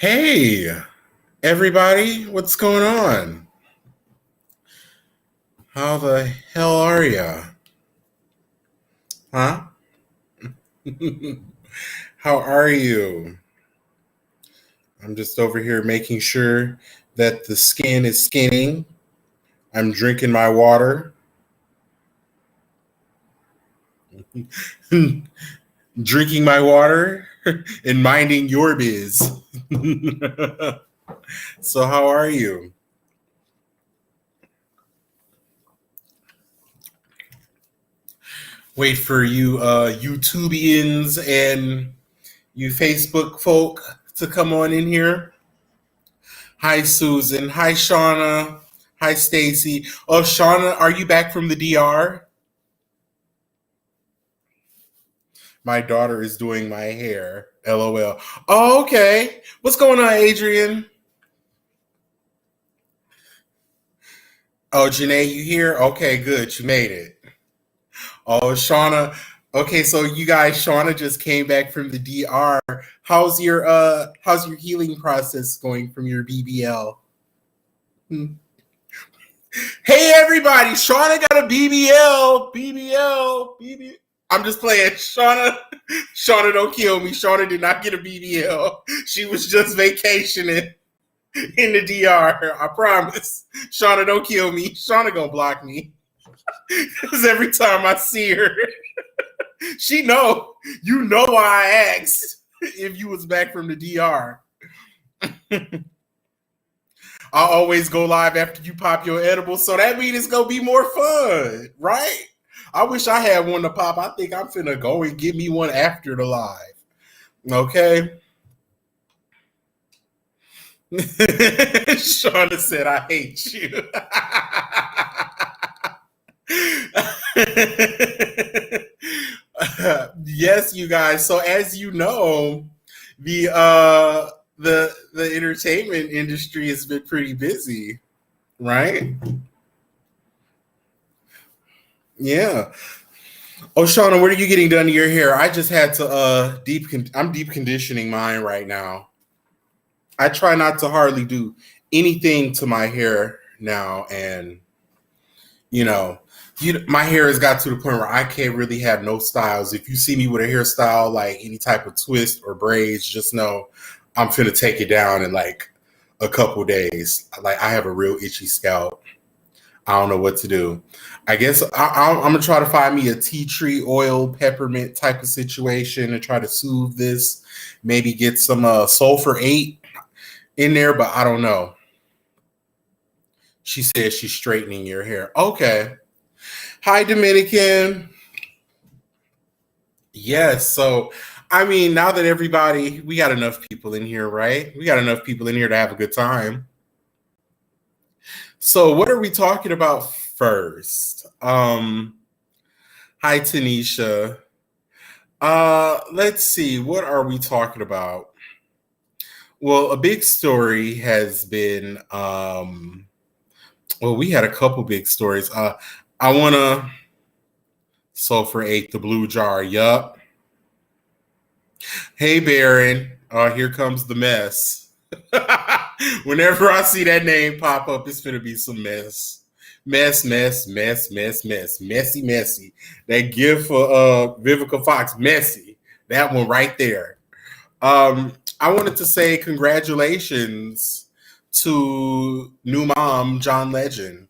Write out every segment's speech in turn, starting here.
Hey, everybody, what's going on? How the hell are ya? Huh? How are you? I'm just over here making sure that the skin is skinning. I'm drinking my water, drinking my water, and minding your biz. So, how are you? Wait for you, YouTubians and you Facebook folk to come on in here. Hi, Susan. Hi, Shauna. Hi, Stacy. Oh, Shauna, are you back from the DR? My daughter is doing my hair. LOL. Oh, okay. What's going on, Adrian? Oh, Janae, you here? Okay, good. You made it. Oh, Shauna. Okay, so you guys, Shauna just came back from the DR. How's your healing process going from your BBL? Hmm. Hey everybody, Shauna got a BBL. BBL. BBL. I'm just playing. Shauna, don't kill me. Shauna did not get a BBL. She was just vacationing in the DR. I promise. Shauna, don't kill me. Shauna gonna block me. Because every time I see her, she know. You know why I asked if you was back from the DR. I always go live after you pop your edible, so that means it's gonna be more fun, right? I wish I had one to pop. I think I'm finna go and get me one after the live. Okay. Shauna said, I hate you. Yes, you guys. So as you know, the entertainment industry has been pretty busy, right? Yeah. Oh, Shauna, what are you getting done to your hair? I just had to I'm deep conditioning mine right now. I try not to hardly do anything to my hair now, and you know, my hair has got to the point where I can't really have no styles. If you see me with a hairstyle like any type of twist or braids, just know I'm finna take it down in like a couple days. Like I have a real itchy scalp. I don't know what to do. I guess I'm gonna try to find me a tea tree oil peppermint type of situation and try to soothe this. Maybe get some sulfur 8 in there, but I don't know. She says she's straightening your hair. Okay. Hi, Dominican. Yes. So, I mean, now that we got enough people in here, right? We got enough people in here to have a good time. So, what are we talking about first? Hi, Tanisha. Let's see. What are we talking about? Well, a big story has been, well, we had a couple big stories. I want to sulfur 8 the blue jar. Yup. Hey, Baron. Here comes the mess. Whenever I see that name pop up, it's going to be some mess. Mess, mess, mess, mess, mess, messy, messy. That gift for Vivica Fox, messy. That one right there. I wanted to say congratulations to new mom, John Legend.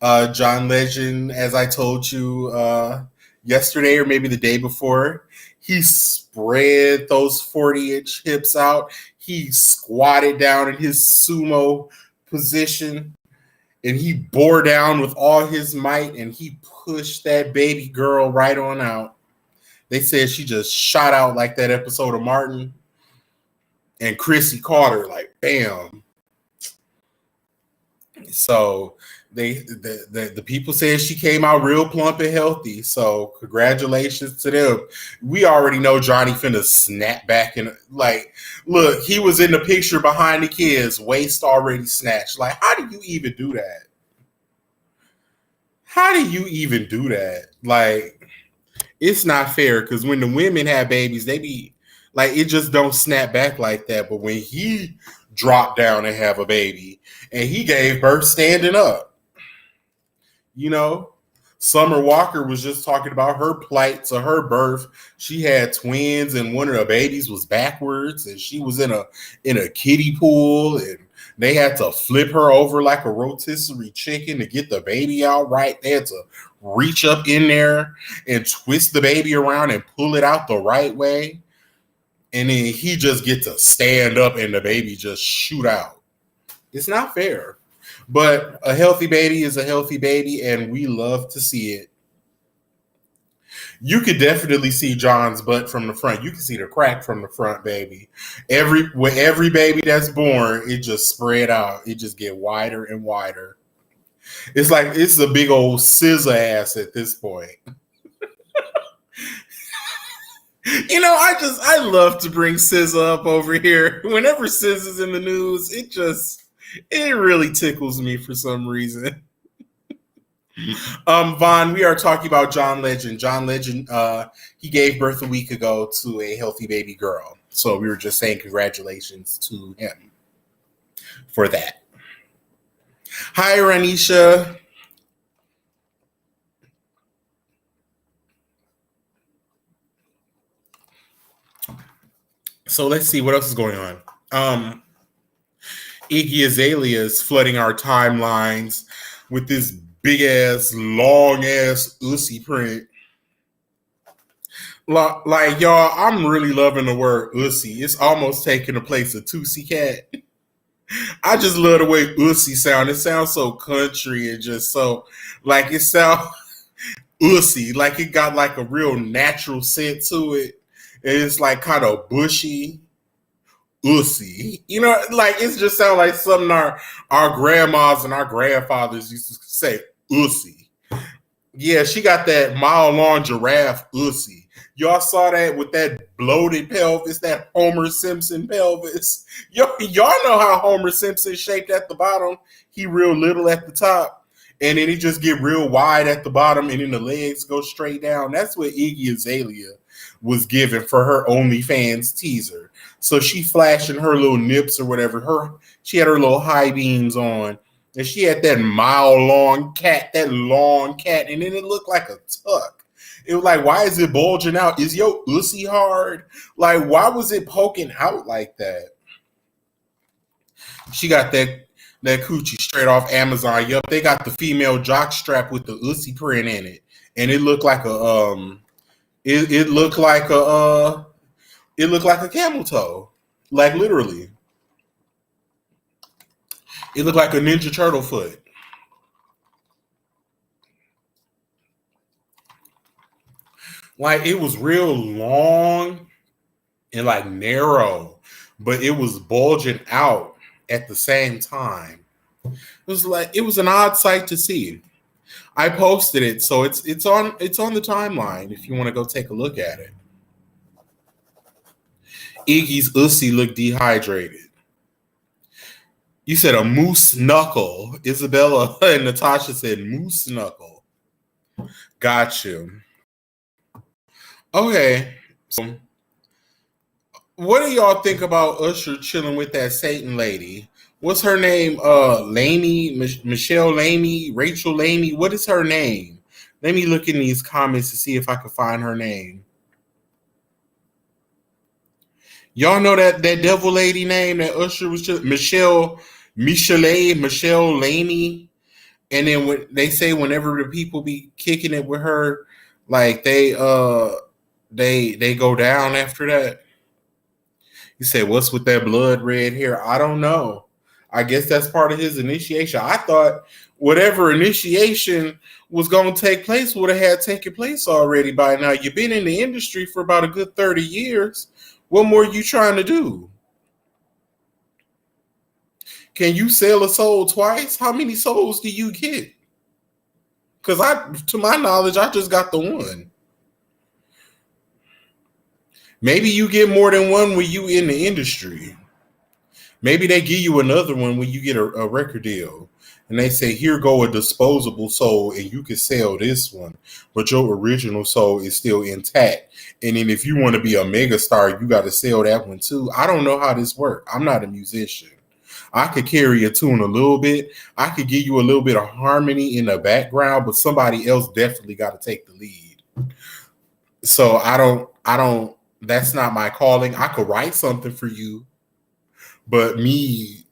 John Legend, as I told you yesterday or maybe the day before, he spread those 40-inch hips out. He squatted down in his sumo position and he bore down with all his might and he pushed that baby girl right on out. They said she just shot out like that episode of Martin, and Chrissy caught her like bam. So the people said she came out real plump and healthy. So congratulations to them. We already know Johnny finna snap back and like look, he was in the picture behind the kids, waist already snatched. Like, how do you even do that? How do you even do that? Like, it's not fair because when the women have babies, they be Like it just don't snap back like that. But when he dropped down and have a baby, and he gave birth standing up, you know. Summer Walker was just talking about her plight to her birth. She had twins, and one of the babies was backwards, and she was in a kiddie pool, and they had to flip her over like a rotisserie chicken to get the baby out right. They had to reach up in there and twist the baby around and pull it out the right way. And then he just get to stand up and the baby just shoot out. It's not fair. But a healthy baby is a healthy baby, and we love to see it. You could definitely see John's butt from the front. You can see the crack from the front, baby. With every baby that's born, it just spread out. It just get wider and wider. It's like it's a big old scissor ass at this point. You know, I love to bring SZA up over here. Whenever SZA's in the news, it really tickles me for some reason. Vaughn, we are talking about John Legend. John Legend, he gave birth a week ago to a healthy baby girl. So we were just saying congratulations to him for that. Hi, Ranisha. So let's see what else is going on. Iggy Azalea is flooding our timelines with this big ass, long ass Ussy print. Like y'all, I'm really loving the word Ussy. It's almost taking the place of Tootsie Cat. I just love the way Ussy sound. It sounds so country and just so like it sounds Ussy, like it got like a real natural scent to it. And it's like kind of bushy. Ussy. You know, like it just sounds like something our grandmas and our grandfathers used to say, Ussy. Yeah, she got that mile long giraffe Ussy. Y'all saw that with that bloated pelvis, that Homer Simpson pelvis. Y'all know how Homer Simpson shaped at the bottom. He real little at the top, and then he just get real wide at the bottom, and then the legs go straight down. That's what Iggy Azalea was given for her OnlyFans teaser. So she flashing her little nips or whatever. She had her little high beams on. And she had that long cat, and then it looked like a tuck. It was like, why is it bulging out? Is your Ussy hard? Like, why was it poking out like that? She got that coochie straight off Amazon. Yup, they got the female jock strap with the Ussy print in it. And it looked like it looked like a camel toe. Like literally. It looked like a Ninja Turtle foot. Like it was real long and like narrow, but it was bulging out at the same time. It was an odd sight to see. I posted it, so it's on the timeline if you want to go take a look at it. Iggy's Ussy looked dehydrated. You said a moose knuckle. Isabella and Natasha said moose knuckle. Got you. Okay. So what do y'all think about Usher chilling with that Satan lady? What's her name? Lamy, Michelle Lamy, Rachel Lamy. What is her name? Let me look in these comments to see if I can find her name. Y'all know that devil lady name that Usher was chilling? Michelle Lamy. And then when they say whenever the people be kicking it with her, like they go down after that. He said, "What's with that blood red hair?" I don't know. I guess that's part of his initiation. I thought whatever initiation was going to take place would have had taken place already by now. You've been in the industry for about a good 30 years. What more are you trying to do? Can you sell a soul twice? How many souls do you get? Because to my knowledge, I just got the one. Maybe you get more than one when you in the industry. Maybe they give you another one when you get a record deal. and they say, here go a disposable soul, and you can sell this one, but your original soul is still intact. And then if you want to be a mega star, you got to sell that one too. I don't know how this works. I'm not a musician. I could carry a tune a little bit. I could give you a little bit of harmony in the background, but somebody else definitely got to take the lead. So I don't, that's not my calling. I could write something for you, but me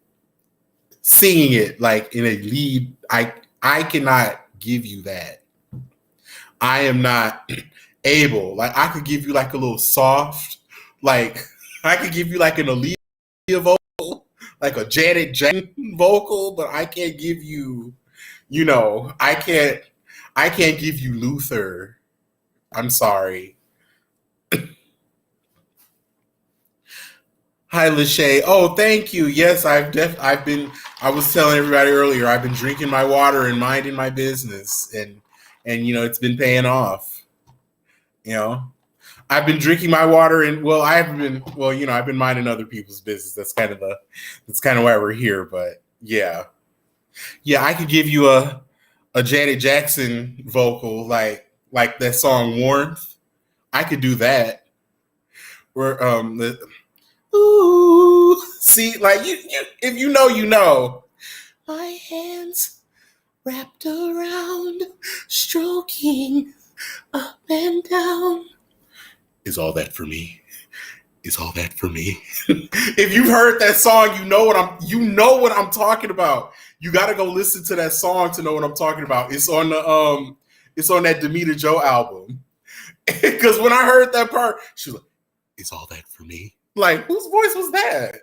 singing it like in a lead, I cannot give you that. I am not able. Like I could give you like a little soft, like I could give you like an Aaliyah vocal, like a Janet Jackson vocal, but I can't give you, I can't give you Luther. I'm sorry. Hi, Lachey. Oh, thank you. Yes, I was telling everybody earlier, I've been drinking my water and minding my business, and it's been paying off. You know, I've been drinking my water, and well, I haven't been. Well, I've been minding other people's business. That's kind of why we're here. But yeah, I could give you a Janet Jackson vocal, like that song "Warmth." I could do that. Where ooh, see, like you, if you know, you know. My hands wrapped around, stroking up and down. Is all that for me? Is all that for me? If you've heard that song, you know what I'm talking about. You got to go listen to that song to know what I'm talking about. It's on that Demeter Joe album. Because when I heard that part, she was like, "Is all that for me?" Like, whose voice was that?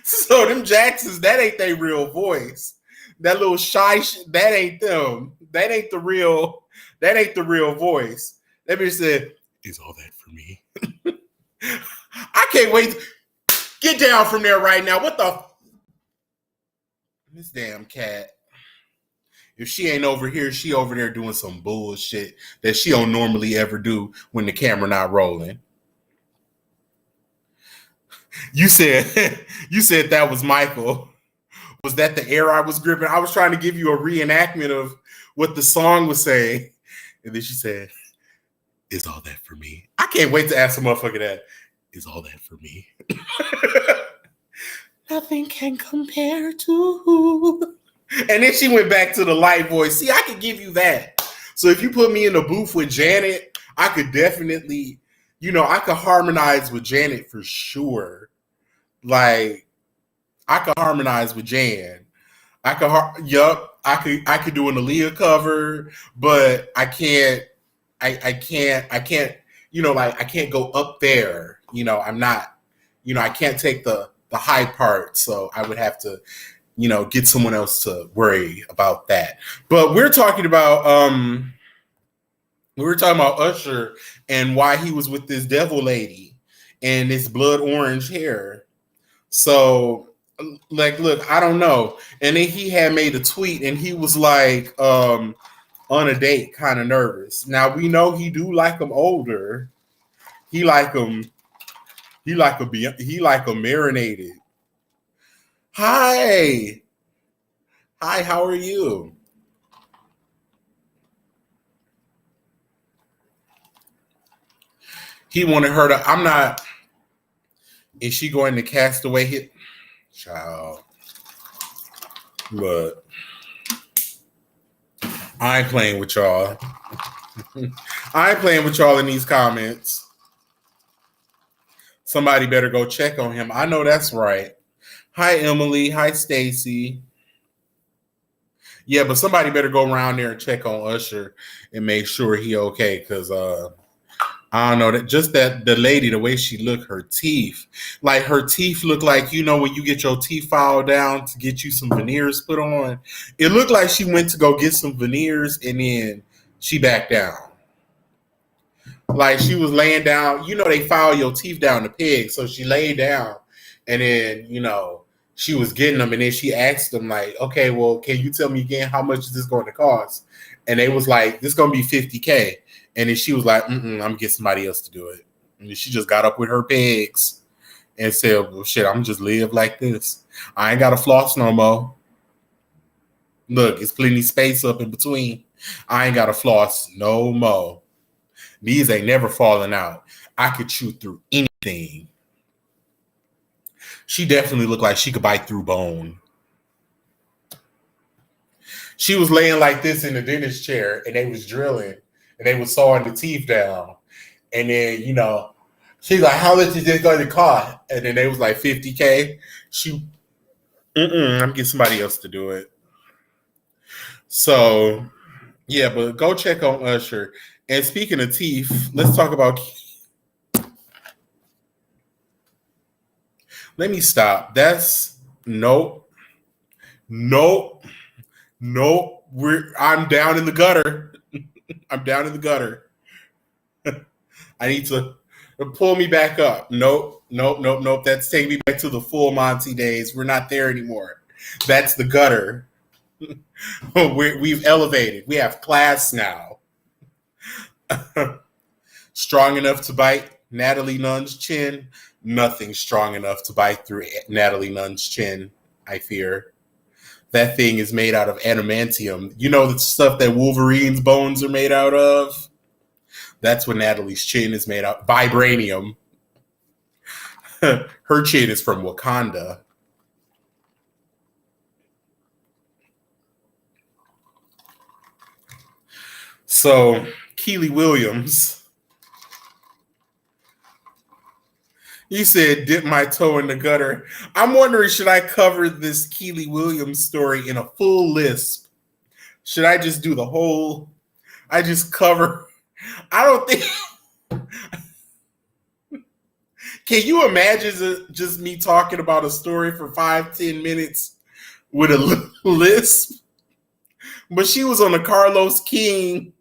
So them Jacksons, that ain't their real voice. That little shy, that ain't them. That ain't the real. That ain't the real voice. That bitch said, "Is all that for me?" I can't wait. Get down from there right now. What the? This damn cat. If she ain't over here, she over there doing some bullshit that she don't normally ever do when the camera not rolling. You said you said that was Michael. Was that the air I was gripping? I was trying to give you a reenactment of what the song was saying. And then she said, "Is all that for me?" I can't wait to ask a motherfucker that. Is all that for me? Nothing can compare to. And then she went back to the light voice. See, I could give you that. So if you put me in the booth with Janet, I could definitely, I could harmonize with Janet for sure. Like, I could harmonize with Jan. I could do an Aaliyah cover, but I can't, like I can't go up there. I'm not, I can't take the high part. So I would have to, get someone else to worry about that. But we were talking about Usher and why he was with this devil lady and this blood orange hair. So, like, look, I don't know. And then he had made a tweet and he was like, on a date, kind of nervous. Now we know he do like him older. He like him marinated. Hi. Hi, how are you? He wanted her to, I'm not, is she going to cast away hit? Child. But I ain't playing with y'all. I ain't playing with y'all in these comments. Somebody better go check on him. I know that's right. Hi, Emily. Hi, Stacy. Yeah, but somebody better go around there and check on Usher and make sure he okay. Because I don't know, that just that the lady, the way she looked, her teeth look like, when you get your teeth filed down to get you some veneers put on. It looked like she went to go get some veneers and then she backed down. Like she was laying down, they file your teeth down to peg. So she laid down and then, she was getting them. And then she asked them like, okay, well, can you tell me again, how much is this going to cost? And they was like, this is going to be $50K. And then she was like, I'm going to get somebody else to do it. And then she just got up with her pegs and said, well, shit, I'm just live like this. I ain't got to floss no more. Look, it's plenty space up in between. I ain't got to floss no more. These ain't never falling out. I could chew through anything. She definitely looked like she could bite through bone. She was laying like this in the dentist chair, and they was drilling, and they was sawing the teeth down. And then, she's like, "How much is this going to cost?" And then they was like, $50K. I'm getting somebody else to do it. So, yeah, but go check on Usher. And speaking of teeth, let's talk about. Let me stop. That's nope, nope, nope. I'm down in the gutter. I'm down in the gutter. I need to pull me back up. Nope, nope, nope, nope. That's taking me back to the full Monty days. We're not there anymore. That's the gutter. We've elevated. We have class now. Strong enough to bite Natalie Nunn's chin. Nothing strong enough to bite through Natalie Nunn's chin, I fear. That thing is made out of adamantium. You know the stuff that Wolverine's bones are made out of? That's what Natalie's chin is made out of. Vibranium. Her chin is from Wakanda. So, Keely Williams, you said dip my toe in the gutter. I'm wondering, should I cover this Keely Williams story in a full lisp? Should I just do the whole? I just cover. I don't think. Can you imagine just me talking about a story for 5-10 minutes with a lisp? But she was on the Carlos King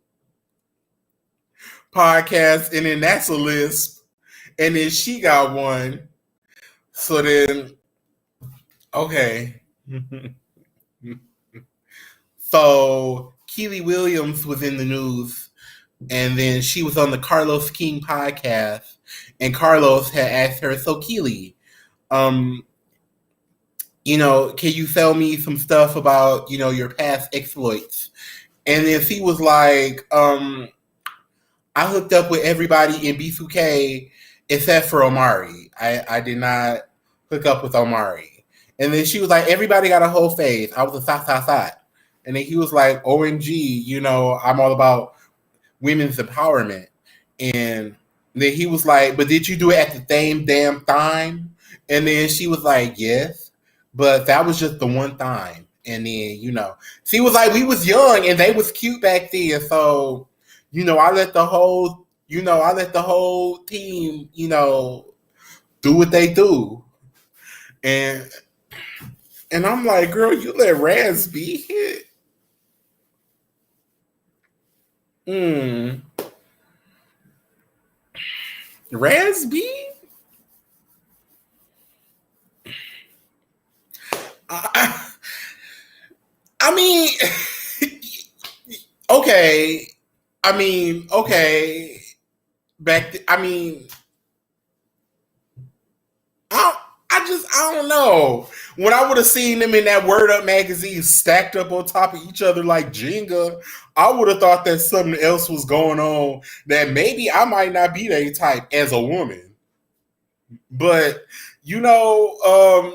podcast, and then that's a lisp. And then she got one. So then, okay. So Keely Williams was in the news, and then she was on the Carlos King podcast, and Carlos had asked her, "So Keely, can you tell me some stuff about, your past exploits?" And then she was like, I hooked up with everybody in B2K except for Omari. I did not hook up with Omari. And then she was like, everybody got a whole phase. I was a thot. And then he was like, OMG, I'm all about women's empowerment. And then he was like, but did you do it at the same damn time? And then she was like, yes, but that was just the one time. And then, she was like, we was young and they was cute back then. So, I let the whole team, do what they do. And I'm like, girl, you let Raz be hit. Raz B? I mean, okay. Okay. I don't know. When I would have seen them in that Word Up magazine stacked up on top of each other like Jenga, I would have thought that something else was going on, that maybe I might not be that type as a woman. But, to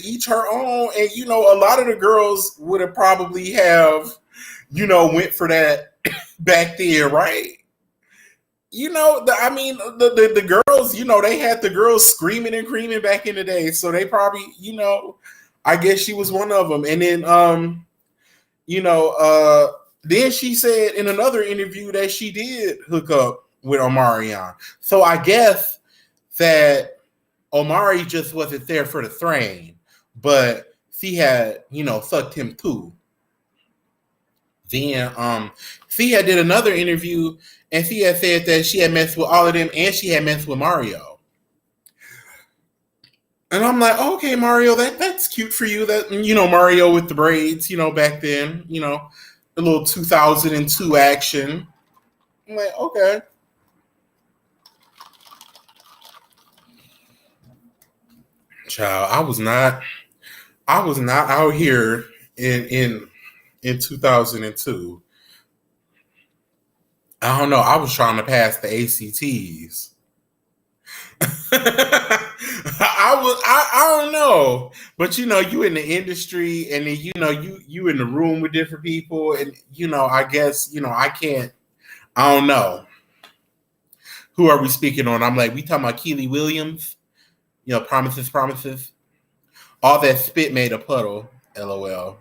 each her own. And, a lot of the girls would have probably went for that back then, right? The girls, they had the girls screaming and creaming back in the day. So they probably, I guess she was one of them. And then, then she said in another interview that she did hook up with Omarion. So I guess that Omari just wasn't there for the train, but she had, sucked him too. Then Thea did another interview, and Thea said that she had messed with all of them, and she had messed with Mario. And I'm like, okay, Mario, that's cute for you. That Mario with the braids, back then, a little 2002 action. I'm like, okay. Child, I was not out here in 2002. I don't know. I was trying to pass the ACTs. I don't know, but you in the industry, and then you in the room with different people, and I guess I can't. I don't know. Who are we speaking on? I'm like, we talking about Keely Williams. Promises, promises. All that spit made a puddle. LOL.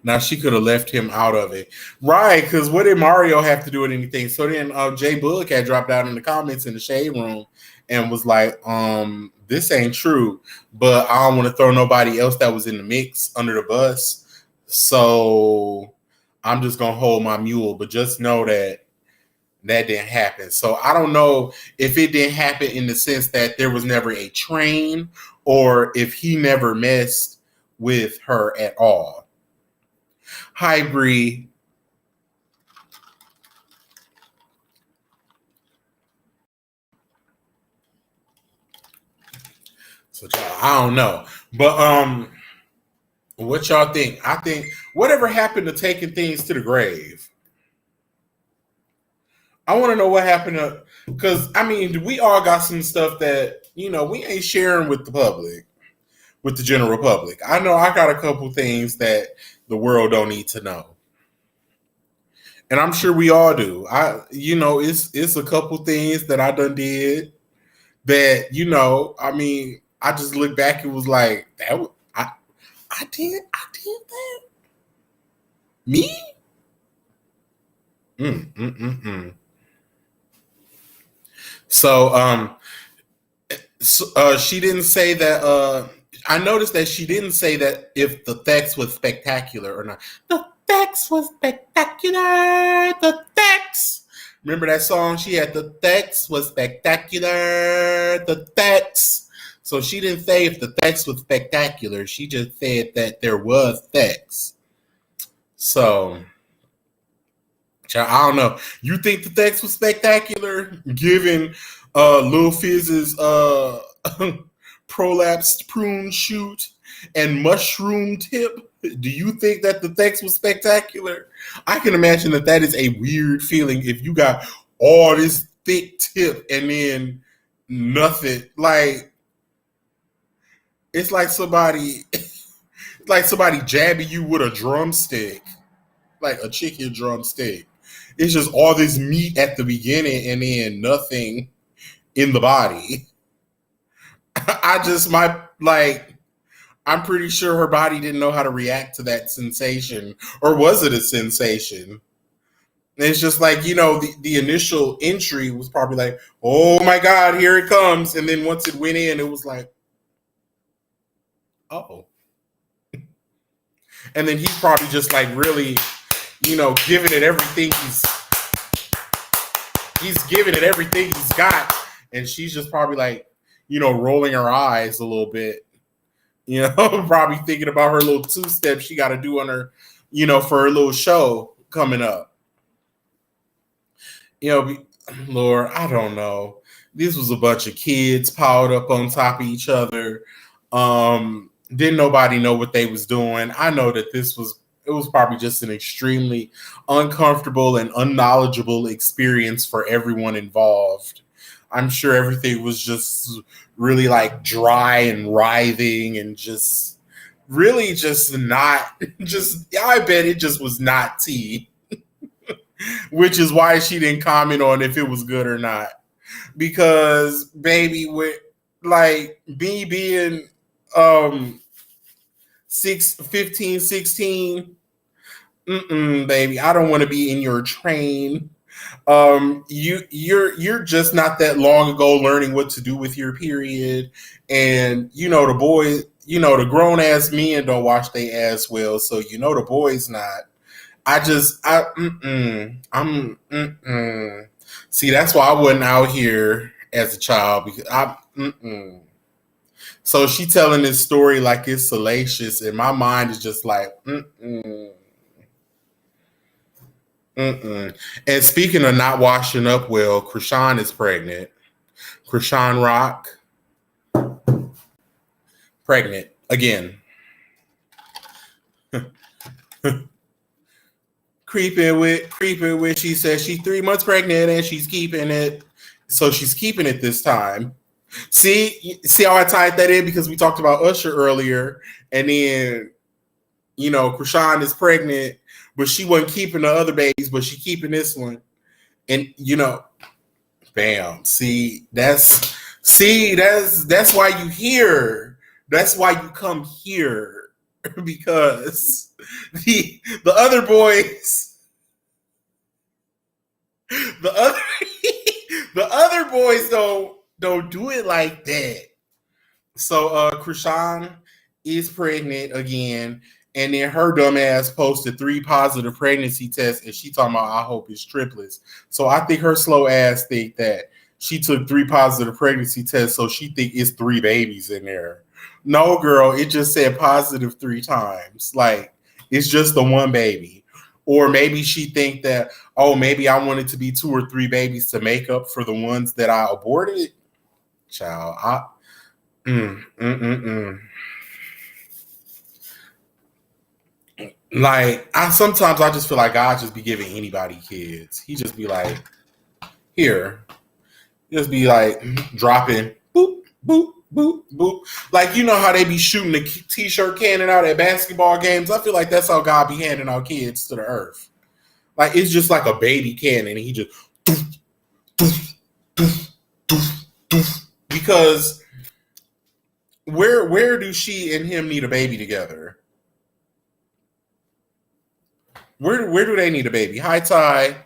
Now she could have left him out of it, right? Because what did Mario have to do with anything? So then Jay Book had dropped out in the comments in the shade room and was like, "This ain't true," but I don't want to throw nobody else that was in the mix under the bus, so I'm just gonna hold my mule. But just know that didn't happen. So I don't know if it didn't happen in the sense that there was never a train, or if he never messed with her at all. Hi, Bree. So I don't know, but what y'all think? I think whatever happened to taking things to the grave. I want to know what happened to, because I mean, we all got some stuff that we ain't sharing with the public, with the general public. I know I got a couple things that the world don't need to know. And I'm sure we all do. It's a couple things that I done did that I mean, I just look back and was like, I did that. Me? Mm, mm, mm, mm. So, she didn't say that. I noticed that she didn't say that if the text was spectacular or not. The text was spectacular. The text. Remember that song? She had the text was spectacular. The text. So she didn't say if the text was spectacular. She just said that there was text. So I don't know. You think the text was spectacular, given Lil Fizz's prolapsed prune shoot and mushroom tip? Do you think that the text was spectacular? I can imagine that is a weird feeling if you got all this thick tip and then nothing. Like it's like somebody jabbing you with a drumstick, like a chicken drumstick. It's just all this meat at the beginning and then nothing in the body. I'm pretty sure her body didn't know how to react to that sensation. Or was it a sensation? And it's just like, the initial entry was probably like, oh my God, here it comes. And then once it went in, it was like, oh. And then he's probably just like really, giving it everything he's giving it everything he's got. And she's just probably like, rolling her eyes a little bit, probably thinking about her little two-step she got to do on her, for her little show coming up. Lord, I don't know. This was a bunch of kids piled up on top of each other. Didn't nobody know what they was doing. I know that it was probably just an extremely uncomfortable and unknowledgeable experience for everyone involved. I'm sure everything was just really like dry and writhing and just really just not just, I bet it just was not tea, which is why she didn't comment on if it was good or not. Because baby, with like me being 15, 16, baby, I don't want to be in your train. You're just not that long ago learning what to do with your period, and the boys, the grown ass men don't wash their ass well, so the boys not. See, that's why I wasn't out here as a child, because So she telling this story like it's salacious, and my mind is just like, And speaking of not washing up well, Krishan is pregnant. Krishan Rock, pregnant again. creeping with. She says she's 3 months pregnant and she's keeping it. So she's keeping it this time. See how I tied that in because we talked about Usher earlier, and then Krishan is pregnant, but she wasn't keeping the other babies, but she keeping this one, and bam. That's why you here. That's why you come here because the other boys, the other the other boys don't do it like that. So Krishan is pregnant again, and then her dumb ass posted 3 positive pregnancy tests, and she talking about I hope it's triplets. So I think her slow ass think that she took 3 positive pregnancy tests, so she think it's 3 babies in there. No, girl, it just said positive 3 times. Like it's just the one baby. Or maybe she think that, oh, maybe I wanted to be 2 or 3 babies to make up for the ones that I aborted. Child, Like I sometimes I just feel like God just be giving anybody kids. He just be like, here, just be like dropping boop boop boop boop. Like how they be shooting the t-shirt cannon out at basketball games. I feel like that's how God be handing out kids to the earth. Like it's just like a baby cannon, and he just doof, doof, doof, doof, doof. Because where do she and him need a baby together? Where do they need a baby? High tide.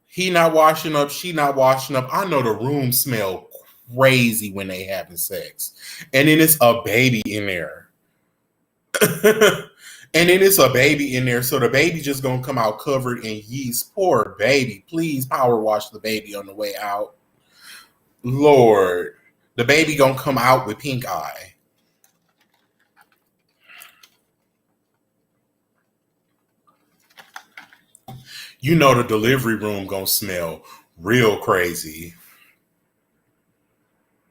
He not washing up. She not washing up. I know the room smell crazy when they having sex, and then it's a baby in there. And then it's a baby in there, so the baby just gonna come out covered in yeast. Poor baby. Please power wash the baby on the way out. Lord, the baby gonna come out with pink eye. The delivery room gonna smell real crazy.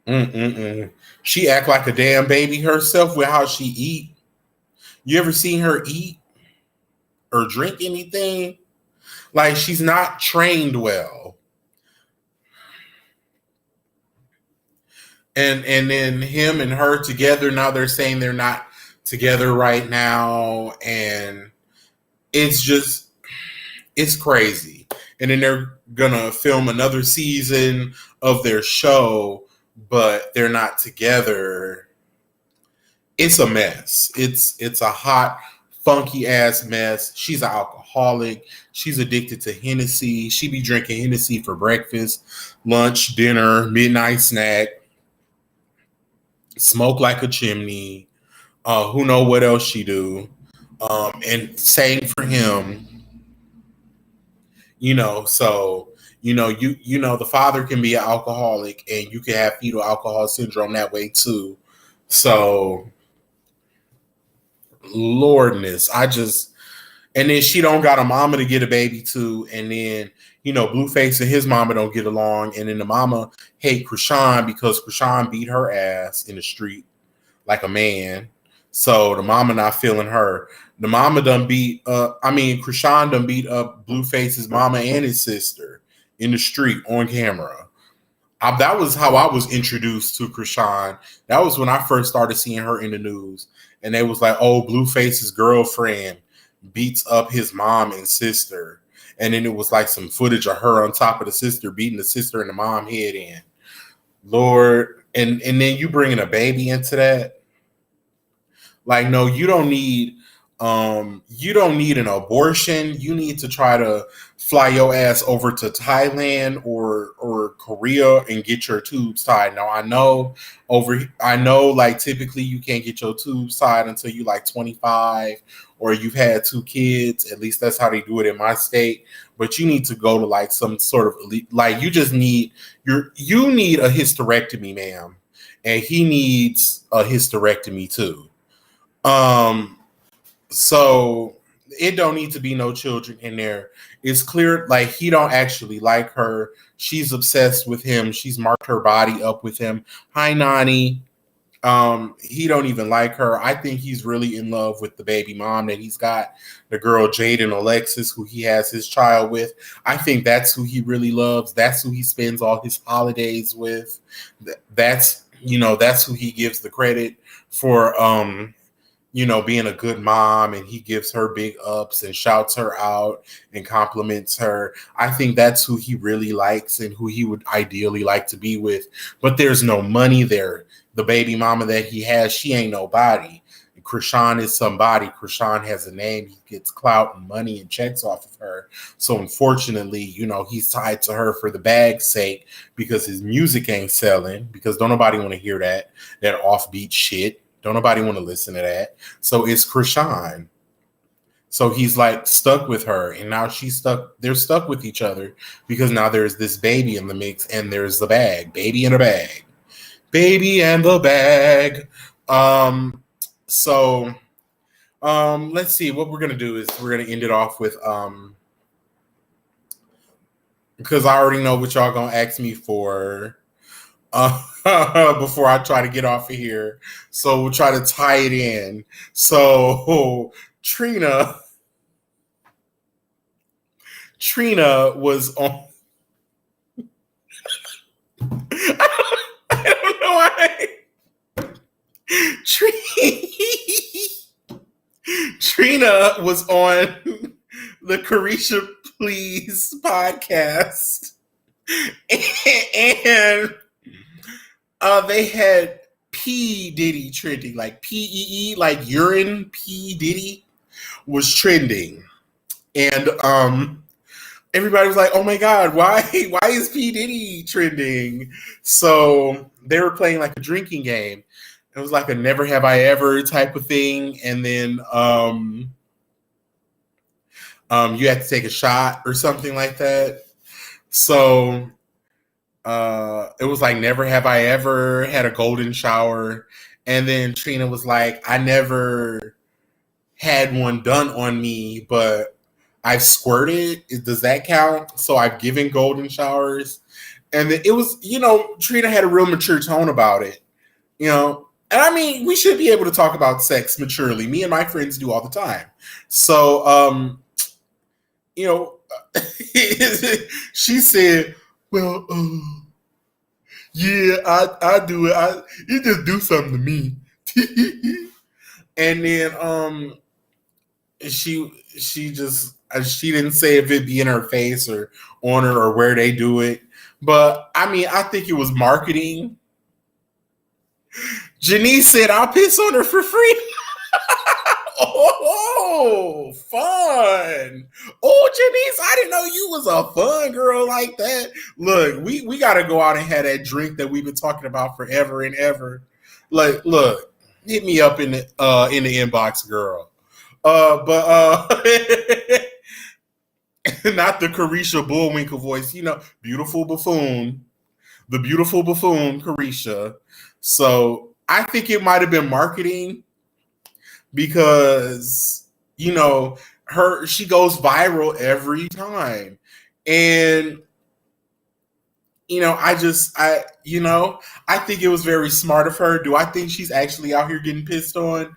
She act like a damn baby herself with how she eat. You ever seen her eat or drink anything? Like she's not trained well. And then him and her together, now they're saying they're not together right now, and it's crazy. And then they're gonna film another season of their show, but they're not together. It's a mess. It's a hot, funky ass mess. She's an alcoholic. She's addicted to Hennessy. She be drinking Hennessy for breakfast, lunch, dinner, midnight snack. Smoke like a chimney. Who know what else she do? And same for him. So the father can be an alcoholic, and you can have fetal alcohol syndrome that way too. So, Lordness, and then she don't got a mama to get a baby to, and then Blueface and his mama don't get along, and then the mama hate Krishan because Krishan beat her ass in the street like a man. So the mama not feeling her. The mama Krishan done beat up Blueface's mama and his sister in the street on camera. That was how I was introduced to Krishan. That was when I first started seeing her in the news. And they was like, oh, Blueface's girlfriend beats up his mom and sister. And then it was like some footage of her on top of the sister beating the sister and the mom head in. Lord. And then you bringing a baby into that. Like, no, you don't need an abortion. You need to try to fly your ass over to Thailand or Korea and get your tubes tied. Now I know like typically you can't get your tubes tied until you like 25 or you've had 2 kids. At least that's how they do it in my state. But you need to go to like some sort of like you need a hysterectomy, ma'am. And he needs a hysterectomy too. So it don't need to be no children in there. It's clear like he don't actually like her. She's obsessed with him. She's marked her body up with him. Hi, Nani. He don't even like her. I think he's really in love with the baby mom that he's got, the girl Jaden Alexis, who he has his child with. I think that's who he really loves. That's who he spends all his holidays with. That's who he gives the credit for being a good mom, and he gives her big ups and shouts her out and compliments her. I think that's who he really likes and who he would ideally like to be with. But there's no money there. The baby mama that he has, she ain't nobody. Krishan is somebody. Krishan has a name. He gets clout and money and checks off of her. So unfortunately, he's tied to her for the bag's sake because his music ain't selling, because don't nobody want to hear that offbeat shit. Don't nobody want to listen to that. So it's Krishan. So he's like stuck with her, and now she's stuck. They're stuck with each other because now there's this baby in the mix, and there's the bag. Baby in a bag. Baby and the bag. So let's see. What we're gonna do is we're gonna end it off with because I already know what y'all gonna ask me for. Before I try to get off of here. So we'll try to tie it in. So Trina was on. I don't know why. Trina was on the Carisha Please podcast. And they had P. Diddy trending, like P-E-E, like urine. P. Diddy was trending. And everybody was like, oh my God, why is P. Diddy trending? So they were playing like a drinking game. It was like a never have I ever type of thing. And then you had to take a shot or something like that. So it was like never have I ever had a golden shower. And then Trina was like, I never had one done on me, but I've squirted. Does that count? So I've given golden showers. And then it was, Trina had a real mature tone about it. And I mean, we should be able to talk about sex maturely. Me and my friends do all the time. So, she said, well, yeah, I do it. It just do something to me. And then she didn't say if it be in her face or on her or where they do it. But I mean, I think it was marketing. Janice said, I'll piss on her for free. Oh, fun. Oh, Janice, I didn't know you was a fun girl like that. Look, we got to go out and have that drink that we've been talking about forever and ever. Like, look, hit me up in the inbox, girl. But not the Carisha Bullwinkle voice, beautiful buffoon, the beautiful buffoon, Carisha. So I think it might have been marketing because, she goes viral every time. And, I think it was very smart of her. Do I think she's actually out here getting pissed on?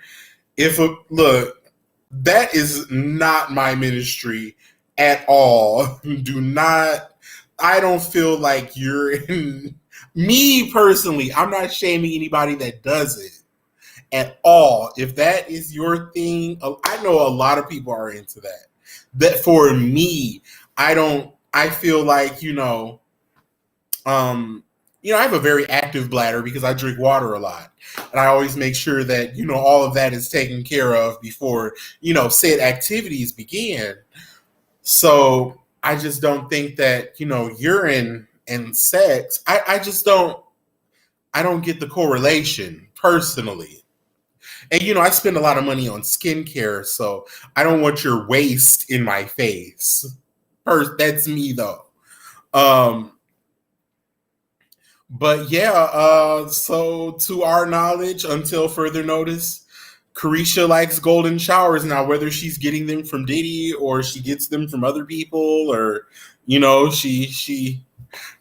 Look, that is not my ministry at all. I don't feel like you're in, me personally, I'm not shaming anybody that does it at all. If that is your thing, I know a lot of people are into that. That for me, I feel like, I have a very active bladder because I drink water a lot. And I always make sure that, all of that is taken care of before, said activities begin. So I just don't think that, urine and sex, I don't get the correlation personally. And, I spend a lot of money on skincare, so I don't want your waste in my face. That's me, though. But yeah, so to our knowledge, until further notice, Carisha likes golden showers now, whether she's getting them from Diddy or she gets them from other people, or, she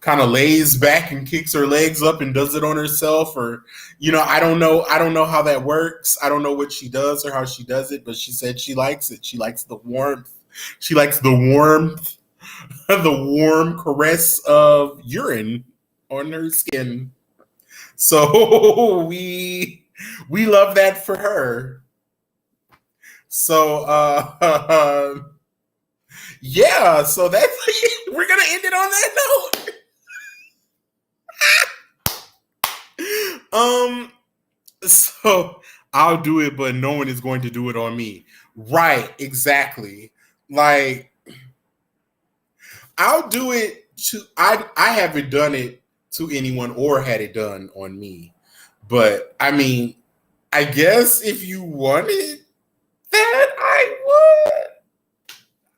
kind of lays back and kicks her legs up and does it on herself, or I don't know how that works. I don't know what she does or how she does it, but she said she likes it. She likes the warmth. She likes the warmth, the warm caress of urine on her skin. So we love that for her. So yeah, so that's we're gonna end it on that note. So I'll do it, but no one is going to do it on me. Right, exactly. Like I'll do it to I haven't done it to anyone or had it done on me. But I mean, I guess if you wanted that, I would.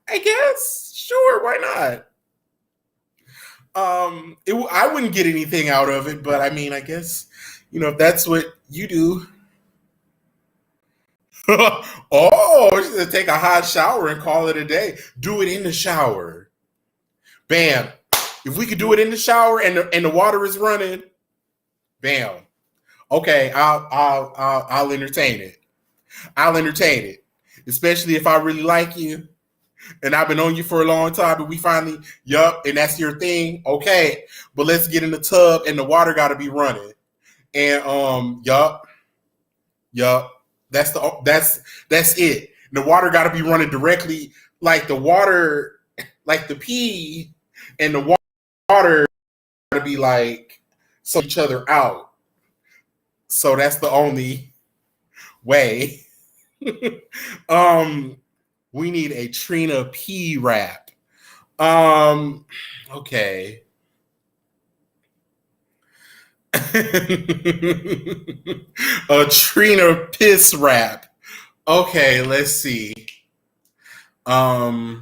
I guess. Sure, why not? I wouldn't get anything out of it, but I mean, I guess, if that's what you do. Oh, take a hot shower and call it a day. Do it in the shower. Bam. If we could do it in the shower and the water is running, bam. Okay, I'll entertain it. I'll entertain it, especially if I really like you and I've been on you for a long time, and we finally, yup, and that's your thing. Okay, but let's get in the tub and the water got to be running, and yup, that's it. The water got to be running directly, like the water, like the pee, and the water got to be like so each other out. So that's the only way. We need a Trina P rap. Okay. A Trina piss rap. Okay, let's see. So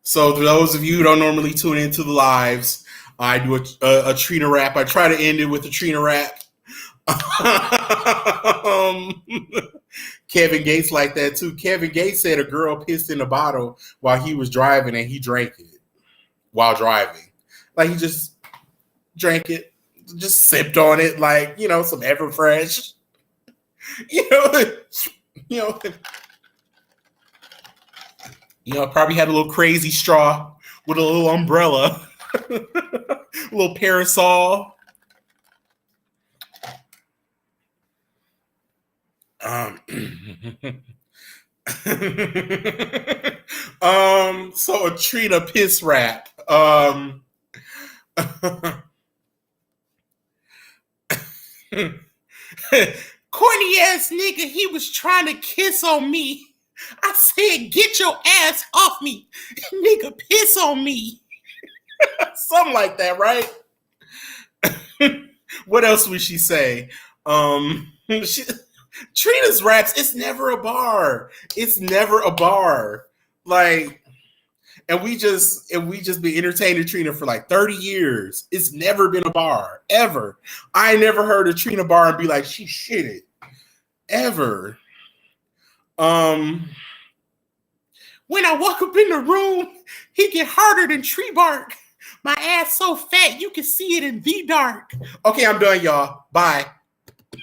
for those of you who don't normally tune into the lives, I do a Trina rap. I try to end it with a Trina rap. Kevin Gates like that too. Kevin Gates said a girl pissed in a bottle while he was driving and he drank it while driving. Like he just drank it, just sipped on it like, some Everfresh. You know, probably had a little crazy straw with a little umbrella, a little parasol. So a Trina piss rap. Corny ass nigga, he was trying to kiss on me. I said, get your ass off me. Nigga, piss on me. Something like that, right? What else would she say? Trina's raps, it's never a bar. It's never a bar. Like, and we just been entertaining Trina for like 30 years. It's never been a bar. Ever. I never heard a Trina bar and be like, she shit it. Ever. When I walk up in the room, he get harder than tree bark. My ass so fat you can see it in the dark. Okay, I'm done, y'all. Bye.